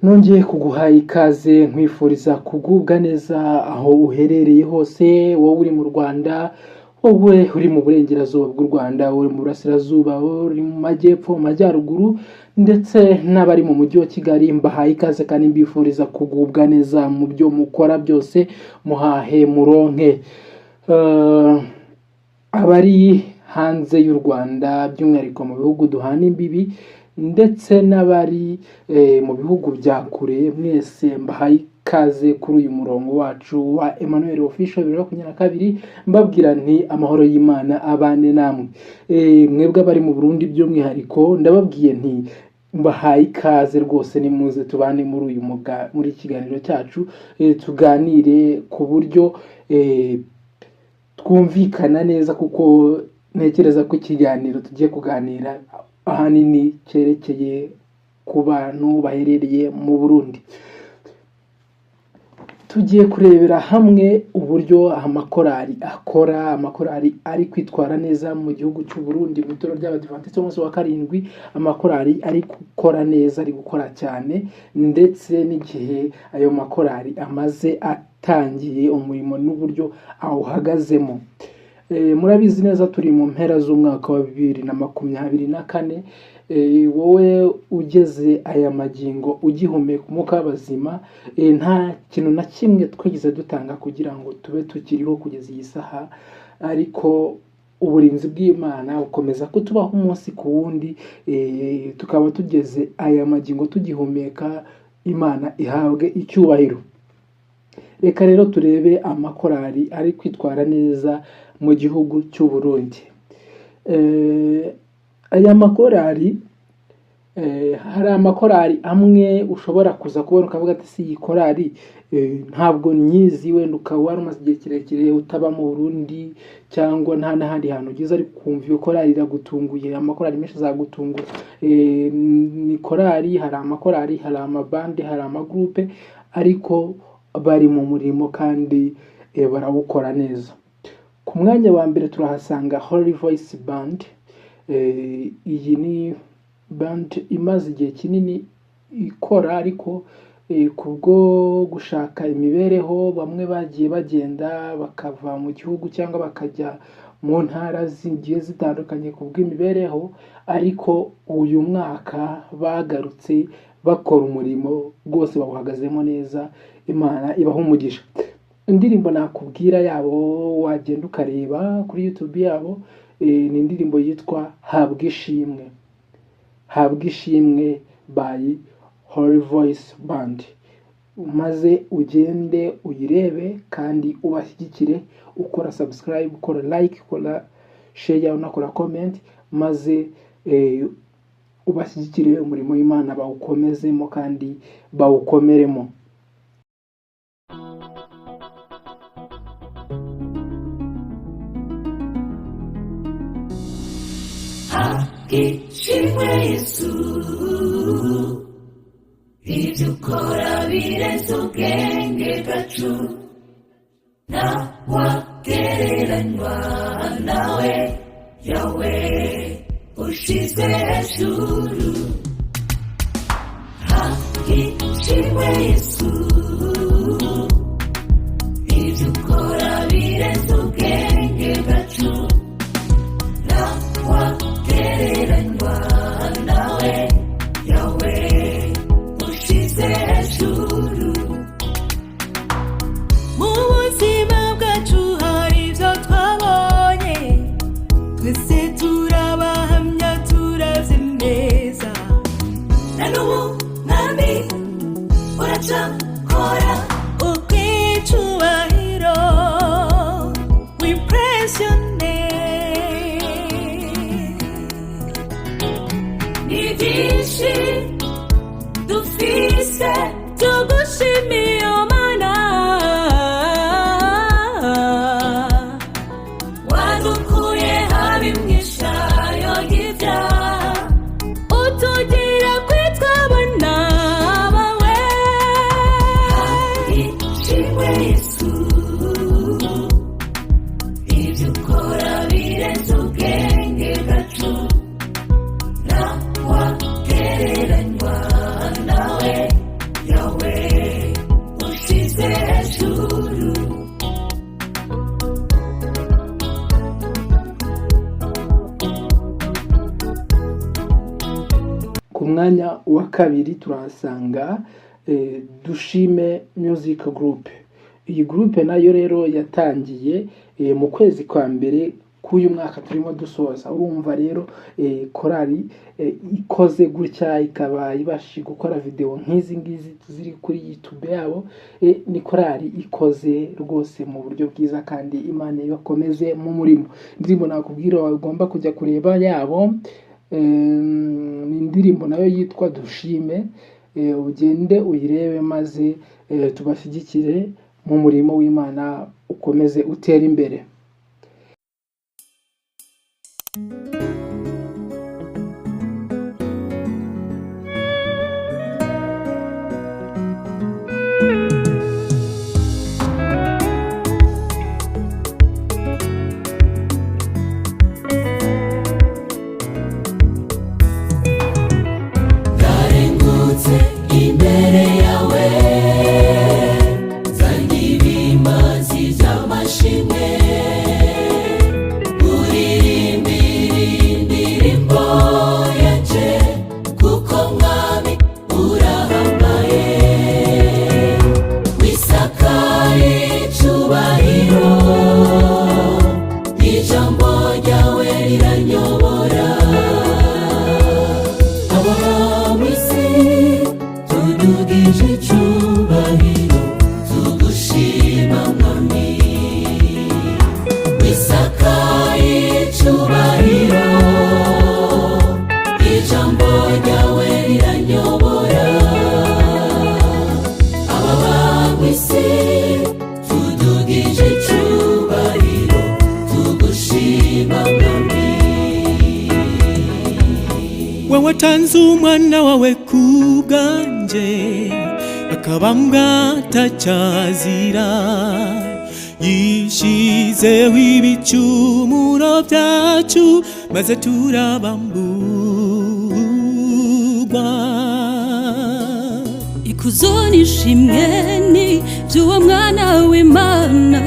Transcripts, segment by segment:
nongeye kuguha ikaze nkwifuriza kugubwa neza aho uherereye hose, wowe uri mu Rwanda, wowe uri mu burengerazuba bw'u Rwanda, wowe uri mu burasirazuba, wowe uri mu majyepfo, mu majyaruguru ndetse n'abari mu mujyi wa Kigali. Mbahaye ikaze kandi mbifuriza kugubwa neza mu byo mukora byose, muhahe muronke. Abari hanze y'u Rwanda by'umwihariko mu bihugu duhana imbibi ndetse n'abari mu bihugu bya kure, mwese mbahaye ikaze kuri uyu murongo wacu wa Emmanuel Official 2022, mbabwira nti amahoro y'Imana abane namwe. Mwebwe abari mu Burundi by'umwihariko ndababwiye nti mbahaye ikaze rwose, nimuze tubane muri ikiganiro cyacu, tuganire ku buryo twumvikana neza, kuko ntekereza ko ikiganiro tugiye kuganira ahanini cyerekeye ku bantu baherereye mu Burundi. Tugiye kurebera hamwe uburyo amakorali akora, amakorali ari kwitwara neza mu gihugu cy'u Burundi, mu itorero ry'Abadiventiste b'umunsi wa karindwi. Amakorali ari gukora neza, ari gukora cyane, ndetse n'igihe ayo makorali amaze atangiye umurimo n'uburyo awuhagazemo. Murabizi neza turi mu mpera z'umwaka wa 2024. Wowe ugeze aya magingo ugihumeka umwuka w'abazima, nta kintu na kimwe twagize dutanga kugira ngo tube tukiriho kugeza iyi saha, ariko uburinzi bw'Imana bukomeza kutubaho umunsi ku wundi, tukaba tugeze aya magingo tugihumeka. Imana ihabwe icyubahiro. Reka rero turebe amakorali ari kwitwara neza mu gihugu cy'u Burundi. Aya makorali, hari amakorali amwe ushobora kuza kubona ukavuga ati si iyi korali ntabwo nyizi, wenda ukaba wari umaze igihe kirekire utaba mu Burundi cyangwa nta n'ahandi hantu ugeze, ariko kumva iyo korali iragutunguye. Amakorali menshi azagutungura. Ni korali, hari amakorali, hari amabande, hari amagroupe, ariko bari mu murimo kandi barawukora neza. Ku mwanya wa mbere turahasanga Holy Voice Band. Iyi ni band imaze igihe kinini ikora, ariko kubwo gushaka imibereho bamwe bagiye bagenda bakava mu gihugu cyangwa bakajya mu ntara zigiye zitandukanye kubw'imibereho, ariko uyu mwaka bagarutse bakora umurimo rwose, bawuhagazemo neza. Imana ibaha umugisha. Indirimbo nakubwira yabo wagenda ukareba kuri YouTube yabo, ni indirimbo yitwa Habwa Ishimwe. Habwa Ishimwe by Holy Voice Band. Maze ugende uyirebe kandi ubashyigikire, ukora subscribe, ukora like, ukora share, unakora comment, maze ubashyigikire umurimo w'Imana, bawukomezemo kandi bawukomeremo. Ishimwe Yesu, ibyo ukora birenze ubwenge bwacu, ntawagereranywa nawe, Yawe ushizwe hejuru. Ishimwe Yesu, ibyo ukora birenze ubwenge bwacu, ntawagereranywa nawe, Yawe ushize hejuru. Mu buzima bwacu hari ibyo twabonye, twese turabahamya, turazi neza. Na n'ubu mwami uracyakora, ubw'icyubahiro, we praise your name. ni byinshi dufise tugushimiye Mana, wadukuye habi mwishayo y'ibyaha, utugira kwitwa abana bawe. mwanya wa kabiri turahasanga Dushime Music Group. Iyi groupe nayo rero yatangiye mu kwezi kwa mbere k'uyu mwaka turimo dusoza. Urumva rero korali ikoze gutya ikaba ibashije gukora video nk'izi ngizi ziri kuri YouTube yabo, ni korali ikoze rwose mu buryo bwiza kandi Imana ibakomeze mu murimo. Indirimbo nakubwira wagomba kujya kureba yabo, ni indirimbo nayo yitwa Dushime. Ugende uyirebe maze tubashyigikire mu murimo w'Imana ukomeze utera imbere. Imbere yawe zanyibimazi z'amashimwe, uririmbira indirimbo yanje kuko mwami urahambaye, wisakaye icyubahiro, ijambo ryawe riranyobora, tudugije icyubahiro tugushima mwami, wisakaye icyubahiro, ijambo ryawe riranyobora, ababa mw'isi tudugije icyubahiro tugushima mwami. Wewe tanze umwana wawe kubwanje, akabambwa atacyazira, yishizeho ibicumuro byacu maze turabamburwa. Ikuzo n'ishimwe ni by'uwo mwana w'Imana,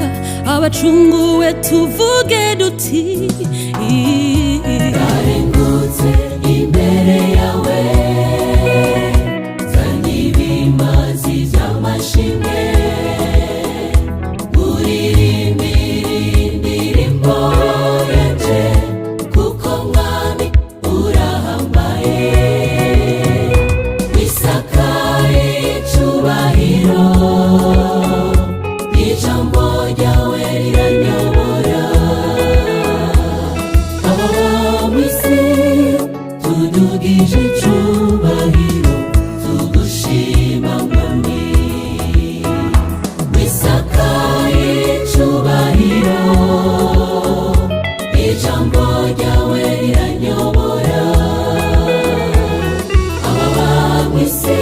abacunguwe tuvuge duti Narengutse imbere yawe zanyibimazi z'amashimwe, uririmbira indirimbo yanje kuko mwami urahambaye, wisakaye icyubahiro, ijambo ryawe riranyobora, ababa mw'isi tudugije icyubahiro tugushima mwami, wisakaye icyubahiro, ijambo ryawe riranyobora, ababa mw'isi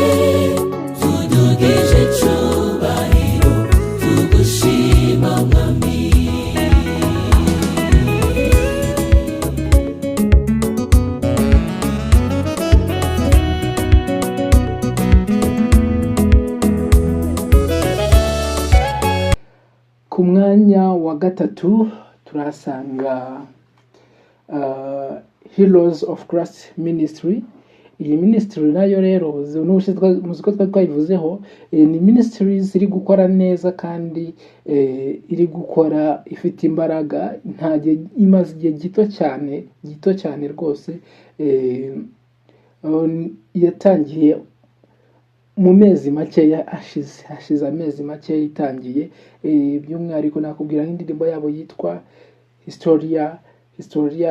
tudugije icyubahiro tugushima mwami. Ku mwanya wa gatatu turahasanga Heroes of Christ Ministry. Iyi ministry nayo rero muzi ko twayivuzeho, ni ministry iri gukora neza kandi iri gukora ifite imbaraga, nta gihe imaze igihe gito cyane rwose, yatangiye mu mezi makeya hashize amezi makeya itangiye. By'umwihariko nakubwira nk'indirimbo yabo yitwa Historia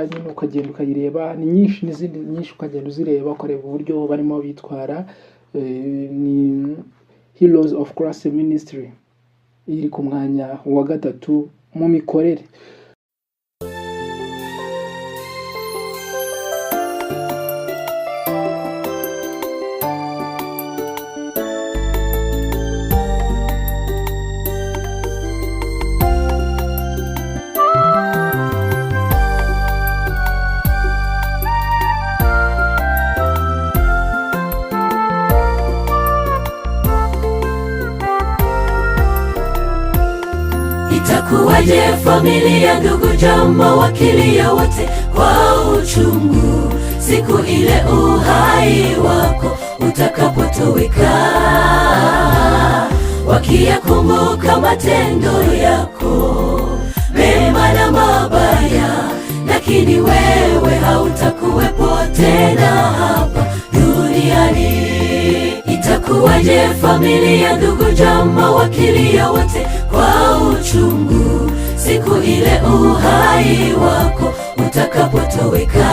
nyine ukagenda ukayireba, ni nyinshi n'izindi nyinshi ukagenda uzireba ukareba uburyo barimo bitwara. Ni Heroes of Christ Ministry iri ku mwanya wa gatatu mu mikorere. Itakuwaje familia, ndugu, jamaa, wakilia wote kwa uchungu, siku ile uhai wako utakapotoweka, wakiyakumbuka matendo yako mema na mabaya, lakini wewe hautakuwepo tena hapa duniani. Itakuwaje familia, ndugu, jamaa, wakilia wote kwa uchungu, siku ile uhai wako utakapotoweka,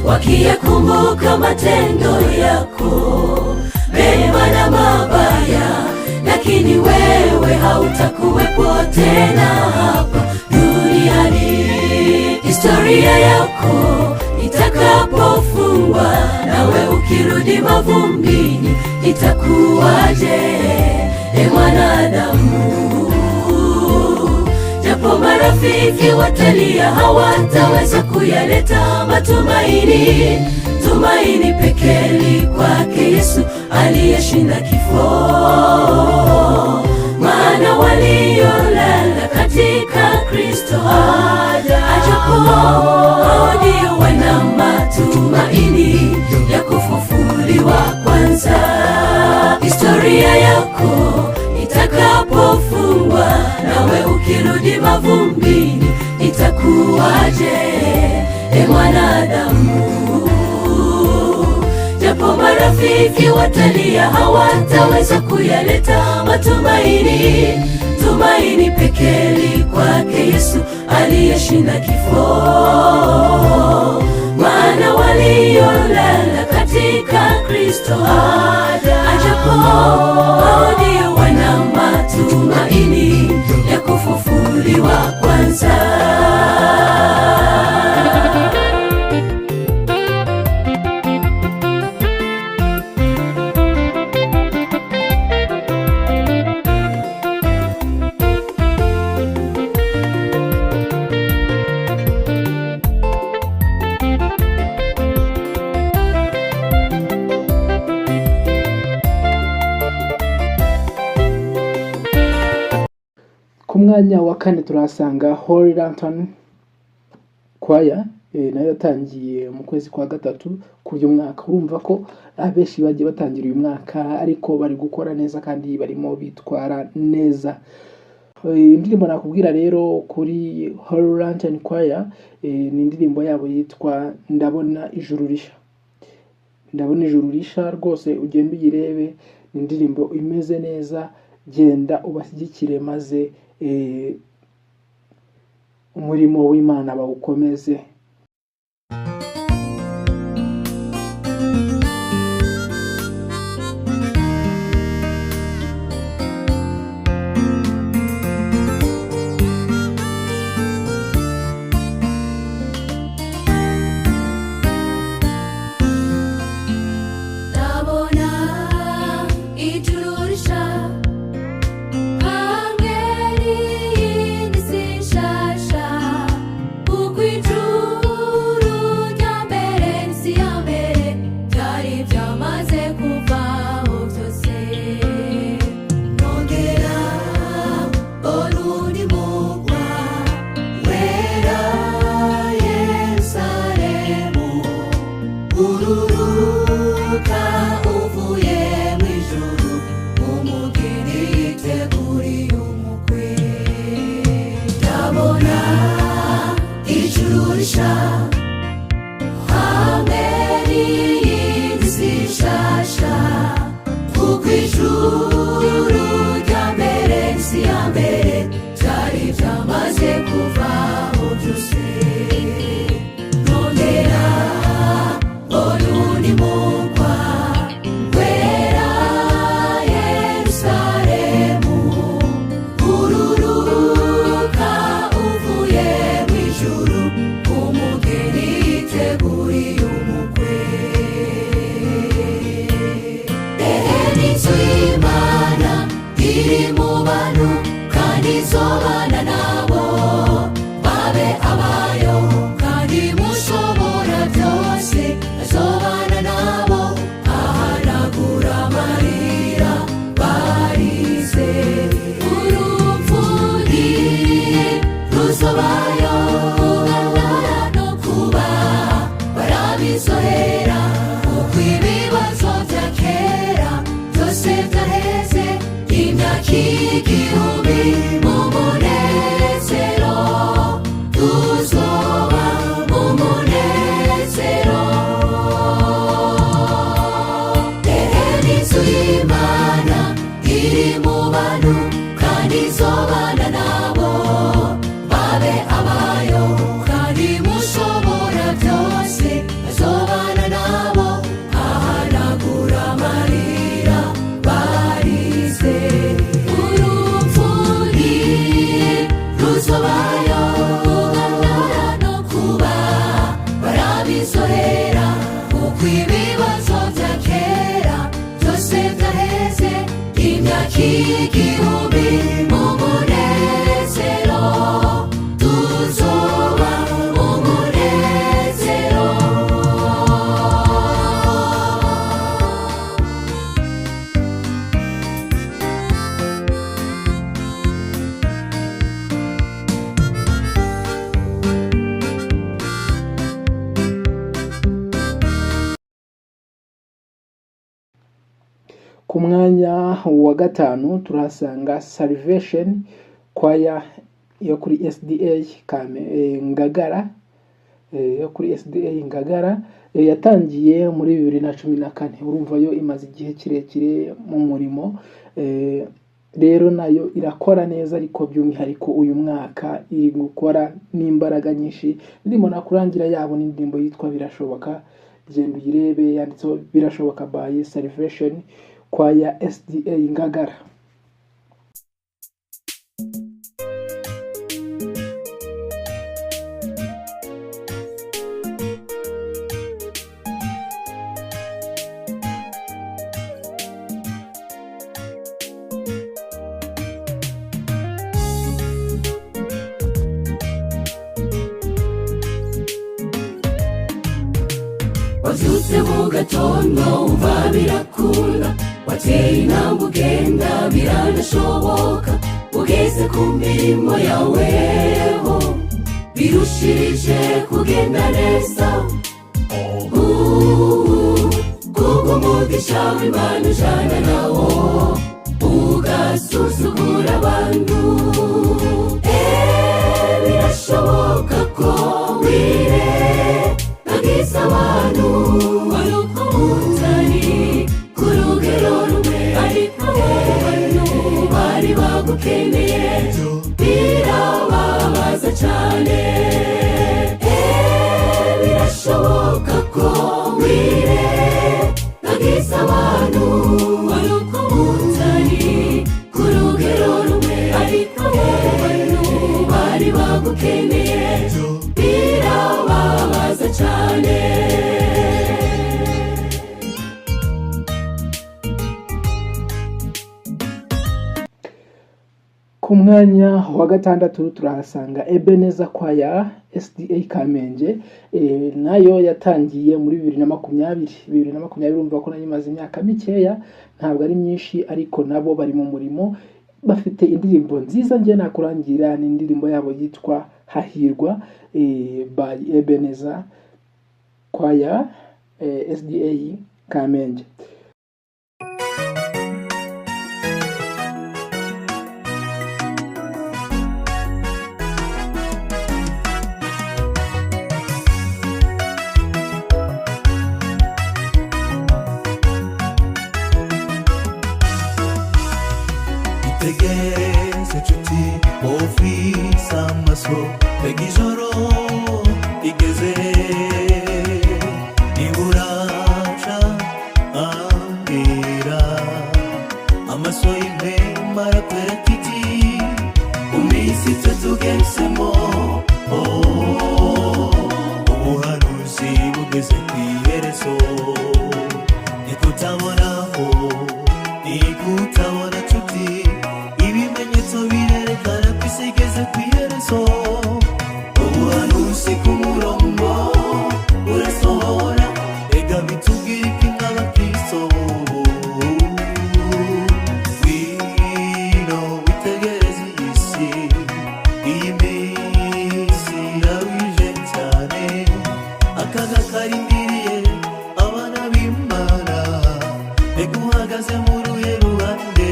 wakiyakumbuka matendo yako mema na mabaya, lakini wewe hautakuwepo tena hapa duniani. Historia yako itakapofungwa, nawe ukirudi mavumbini, itakuwaje mwanadamu? Japo marafiki watalia, hawataweza kuyaleta matumaini. Tumaini pekee kwake Yesu aliyeshinda kifo, maana waliolala katika Kristo ajapo ndio wana matumaini ya kufufuliwa kwanza. Historia yako itakapofungwa, nawe ukirudi mavumbini, itakuwaje mwanadamu? Japo marafiki watalia, hawataweza kuyaleta matumaini. Tumaini pekee kwake Yesu aliyeshinda kifo, maana waliolala katika Kristo ajapo ndio wana matumaini ya kufufuliwa kwanza. Ku mwanya wa kane turasanga Holy Lantern Choir, nayo yatangiye mu kwezi kwa gatatu k'uyu mwaka. Urumva ko abenshi bagiye batangira uyu mwaka ariko bari gukora neza kandi barimo bitwara neza. Indirimbo nakubwira rero kuri Holy Lantern Choir ni indirimbo yabo yitwa Ndabona Ijuru Risha. Ndabona Ijuru Risha rwose ugenda uyirebe, ni indirimbo imeze neza. Genda ubashyigikire maze umurimo w'Imana bawukomeze. Kusobayo, kugaragara no kuba imyaka igihumbi mu munezero, tuzoba mu munezero. Ku mwanya wa gatanu turahasanga Salvation Choir yo kuri SDA Ngagara, yo kuri SDA Ngagara, yatangiye muri 2014. urumva yo imaze igihe kirekire mu murimo, rero nayo irakora neza, ariko by'umwihariko uyu mwaka iri gukora n'imbaraga nyinshi. Ndimo nakurangira yabo n'indirimbo yitwa Birashoboka, genda uyirebe, yanditseho Birashoboka by Salvation Choir SDA Ngagara. Wabyutse mu gatondo wumva birakunda, wateye intambwe ugenda biranashoboka, ugeze ku mirimo yaweho birushirije kugenda neza. Kubw'umugisha w'Imana ujana nawo, ugasuzugura abantu. Birashoboka ko wirengagiza abantu, ariko utari ku rugero rumwe, ariko abantu bari bagukeneye, birababaza cyane. Birashoboka ko wirengagiza abantu, ariko utari ku rugero rumwe, ariko abantu bari bagukeneye, birababaza cyane. Ku mwanya wa gatandatu turahasanga Ebenezer Choir SDA Kamenge, nayo yatangiye muri 2020. urumva ko nayo imaze imyaka mikeya, ntabwo ari myinshi, ariko nabo bari mu murimo, bafite indirimbo nziza. Ngiye nakurangira ni indirimbo yabo yitwa Hahirwa by Ebenezer Choir SDA Kamenge. Tegereze nshuti ufise amaso, mbega ijoro igeze iburaca ambwira, amaso y'impema arakwereka iki ku minsi tugesemo. Ubuhanuzi bugeze kw'iherezo, nikutabonako nikutabona nshuti, ibimenyetso birerekana ko isi igeze kw'iherezo. Ubuhanuzi ku murongo urasohora, ega bitubwira iki nk'abakristo. Wino witegereze iyi si, iyi minsi irabije cyane, akaga karindiriye abana b'Imana, ega uhagaze mu ruhe ruhande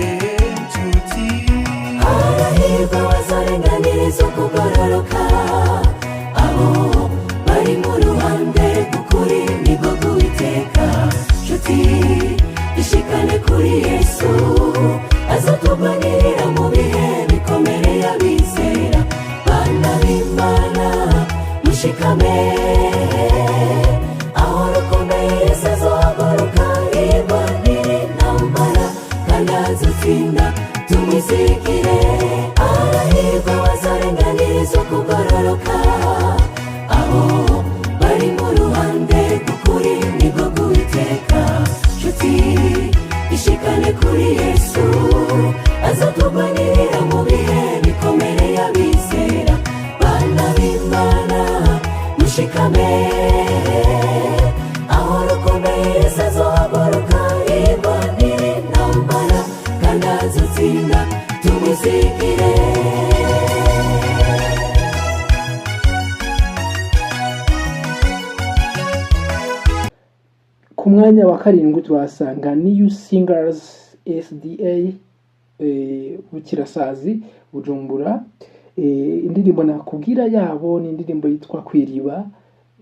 nshuti. Arahirwa bazarenganiriza kugororoka, abo bari mu ruhande rw'ukuri nibwo rw'Uwiteka. Nshuti ishikane kuri Yesu, azaturwanirira mu bihe bikomereye abizera. Bana b'Imana mushikame, aho rukomeye Yesu azohaguruka, yirwanire intambara kandi azatsinda, tumwizigire. Arahirwa bazarenganiriza kugororoka, abo bari mu ruhande rw'ukuri nibwo rw'Uwiteka. Nshuti ishikane kuri Yesu, azatugwanirira mu bihe bikomereye abizera. Bana b'Imana mushikame, aho rukomeye Yesu azohaguruka yirwanire intambara kandi azotsinda, tumwizigire. Ku mwanya wa karindwi turasanga New Singers SDA Bukirasazi Bujumbura. Indirimbo nakubwira yabo ni indirimbo yitwa Kwiriba.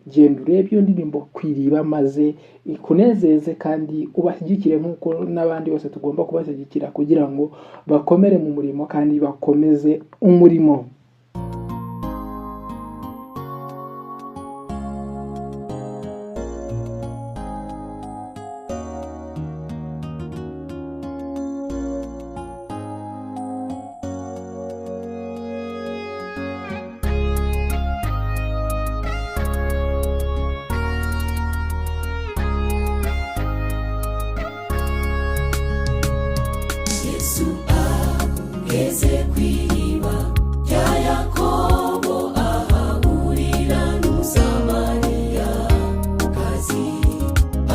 Genda urebe iyo ndirimbo Kwiriba maze ikunezeze kandi ubashyigikire nk'uko n'abandi bose tugomba kubashyigikira kugira ngo bakomere mu murimo kandi bakomeze umurimo. Yesu ageze kw'iriba rya Yakobo, ahahurira n'Umusamariyakazi,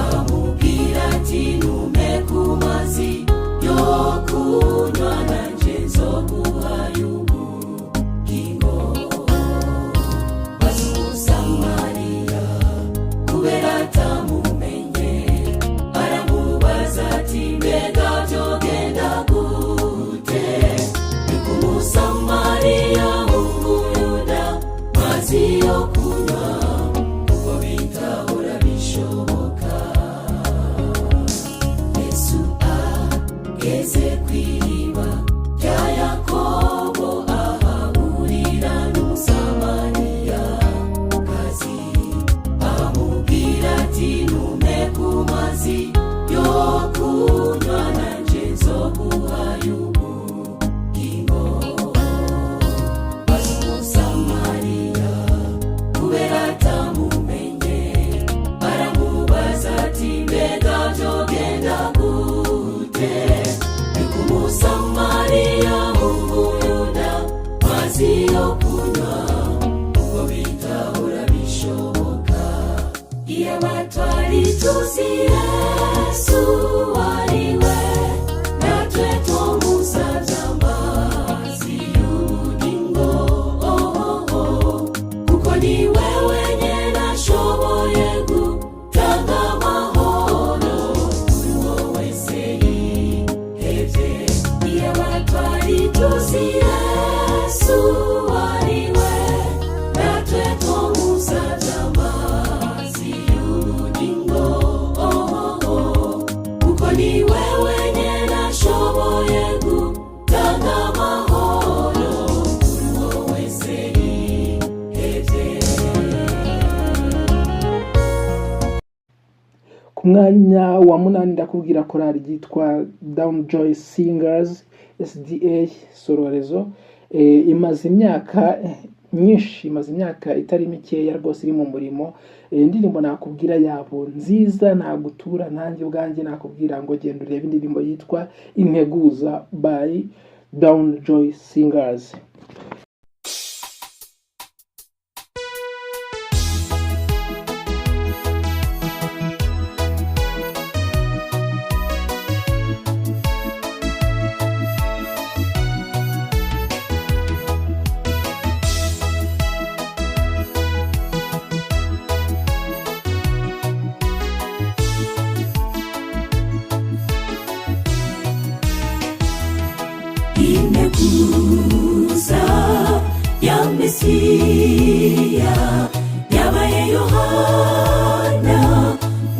amubwira ati ntumpe ku mazi yo kunywa, nanje nzoguhaye ubugingo. Maze Umusamariya kubera atamumenye aramubaza ati mbega byogenda gute? Niko Umusamariya w'Umuyuda mazi yo kunywa, kuko bitahora bishoboka. Yesu ageze kw'iriba rya Yakobo, ahahurira n'Umusamariyakazi, amubwira ati ntumpe ku mazi yo kunywa, nanje nzoguhaye ubugingo. Maze Umusamariya kubera atamumenye aramubaza ati mbega byogenda gute? Niko Umusamariya w'Umuyuda mazi yo kunywa, kuko bitahora bishoboka. Iyo batwari tuzi Yesu ari we, natwe tumusabye amazi y'ubugingo, kuko ni we wenyine ashoboye gutanga amahoro kuri uwo wese yihebye. Iyo batwari tuzi Yesu ari we, natwe tumusabye amazi y'ubugingo, kuko ni we wenyine ashoboye gutanga amahoro kuri uwo wese yihebye. Ku mwanya wa munani ndakubwira korali yitwa Down Joy Singers SDA Sororezo. Imaze imyaka myinshi, imaze imyaka itari mikeya rwose iri mu murimo. Indirimbo nakubwira yabo nziza nagutura, nanjye ubwanjye nakubwira ngo genda urebe indirimbo yitwa Integuza by Down Joy Singers. Integuza ya Mesiya yabaye Yohana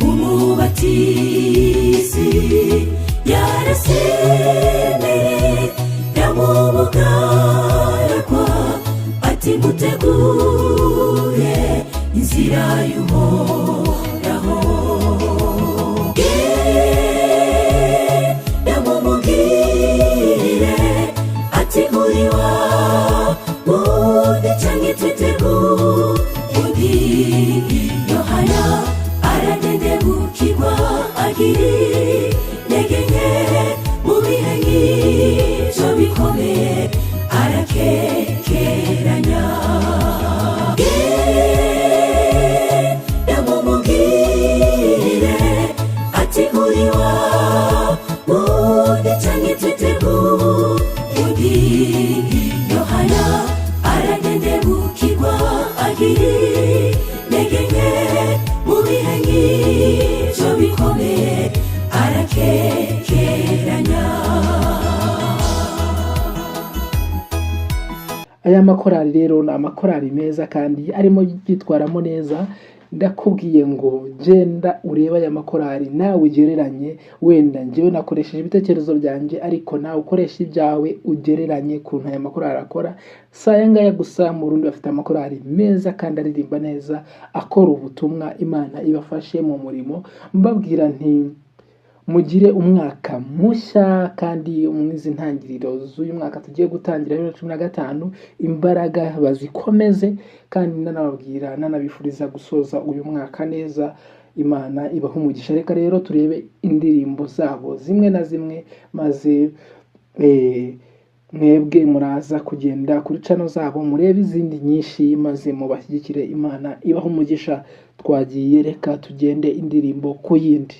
umubatizi, yarasemeye yamubugaragwa ati mutegure inzira y'Uhoraho. Yamumubwire ati uriwa undi canke twiteguye. Yohana aradendebukirwa agiri intege nke mu bihe nk'ibyo bikomeye arakekeranya. Genda mumubwire ati uri wa wundi canke twiteguye. Yohana aranenebukirwa agira intege nke mu bihe nk'ibyo bikomeye arakekeranya. aya makorali rero ni amakorali meza kandi arimo yitwaramo neza. Ndakubwiye ngo genda ureba aya makorali nawe ugereranye, wenda njyewe nakoresheje ibitekerezo byanjye ariko nawe ukoresha ibyawe ugereranye kuntu aya makorali akora. Si aya ngaya gusa, mu Burundi bafite amakorali meza kandi aririmba neza akora ubutumwa. Imana ibafashe mu murimo. Mbabwira nti mugire umwaka mushya kandi mwizi ntangiriro z'uyu mwaka tugiye gutangira 2015 imbaraga bazikomeze, kandi nanababwira nanabifuriza gusoza uyu mwaka neza. Imana ibaha umugisha. Reka rero turebe indirimbo zabo zimwe na zimwe, maze mwebwe muraza kugenda kuri channel zabo murebe izindi nyinshi maze mubashyigikire. Imana ibaha umugisha. Twagiye, reka tugende indirimbo ku yindi.